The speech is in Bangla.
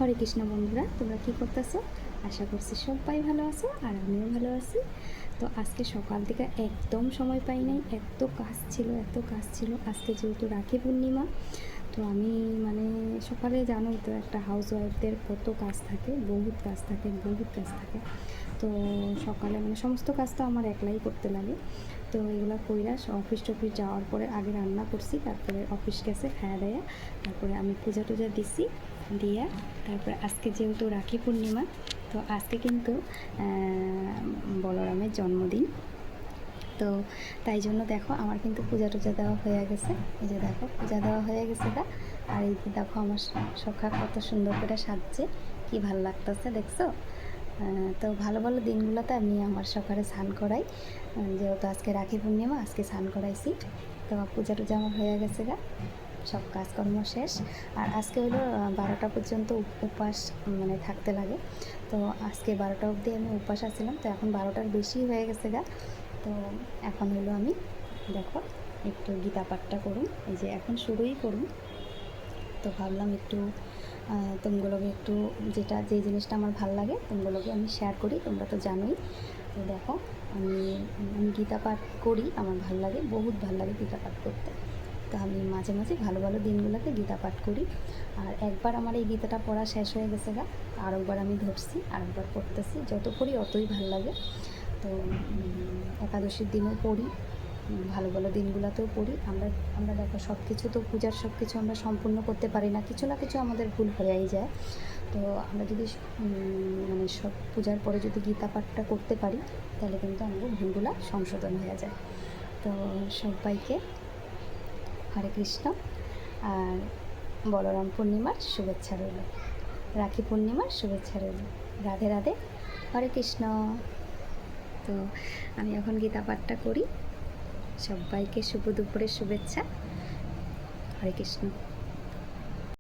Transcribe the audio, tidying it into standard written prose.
হরে কৃষ্ণ বন্ধুরা, তোমরা কী করতেছো? আশা করছি সবাই ভালো আছো আর আমিও ভালো আছি। তো আজকে সকাল থেকে একদম সময় পাই নাই, এত কাজ ছিল। আজকে যেহেতু রাখি পূর্ণিমা, তো আমি সকালে জানোই তো একটা হাউস ওয়াইফদের কত কাজ থাকে, বহুত কাজ থাকে। তো সকালে সমস্ত কাজ তো আমার একলাই করতে লাগে। তো এগুলো কইরা অফিস টফিস যাওয়ার পরে আগে রান্না করছি, তারপরে অফিস গেছে খাওয়া দাওয়া, তারপরে আমি পূজা টুজা দিছি দিয়া, তারপরে আজকে যেহেতু রাখি পূর্ণিমা, তো আজকে কিন্তু বলরামের জন্মদিন। তো তাই জন্য দেখো আমার কিন্তু পূজা টুজা দেওয়া হয়ে গেছে। এই যে দেখো পূজা দেওয়া হয়ে গেছে গা। আর এই যে দেখো আমার সখা কত সুন্দর করে সাজছে, কি ভাল লাগতেছে দেখছো। তো ভালো ভালো দিনগুলোতে আমি আমার সকালে স্নান করাই, যেহেতু আজকে রাখি পূর্ণিমা, আজকে স্নান করাইছি। তো পূজা টুজা আমার হয়ে গেছে গা, সব কাজকর্ম শেষ। আর আজকে হলো 12টা পর্যন্ত উপবাস থাকতে লাগে। তো আজকে 12টা অবধি আমি উপবাস আছিলাম। তো এখন 12টার বেশি হয়ে গেছে গা। তো এখন হলো আমি দেখো একটু গীতা পাঠটা করুন, এই যে এখন শুরুই করুন। তো ভাবলাম একটু তোমগুলোকে একটু যে জিনিসটা আমার ভাল লাগে তোমগুলোকে আমি শেয়ার করি, তোমরা তো জানোই। তো দেখো আমি গীতা পাঠ করি, আমার ভাল লাগে, বহুত ভাল লাগে গীতা পাঠ করতে। তো আমি মাঝে মাঝে ভালো ভালো দিনগুলোতে গীতা পাঠ করি। আর একবার আমার এই গীতাটা পড়া শেষ হয়ে গেছে গা, আরেকবার আমি ধরছি, আরেকবার পড়তেছি, যত পড়ি অতই ভাল লাগে। তো একাদশীর দিনও পড়ি, ভালো ভালো দিনগুলোতেও পড়ি। আমরা দেখো সব কিছু তো পূজার সব কিছু আমরা সম্পূর্ণ করতে পারি না, কিছু না কিছু আমাদের ভুল হয়েই যায়। তো আমরা যদি সব পূজার পরে যদি গীতা পাঠটা করতে পারি, তাহলে কিন্তু আমাদের ভুলগুলো সংশোধন হয়ে যায়। তো সবাইকে হরে কৃষ্ণ, আর বলরাম পূর্ণিমার শুভেচ্ছা রইল, রাখি পূর্ণিমার শুভেচ্ছা রইল। রাধে রাধে, হরে কৃষ্ণ। তো আমি এখন গীতা পাঠটা করি। সবাইকে শুভ দুপুরের শুভেচ্ছা। হরে কৃষ্ণ।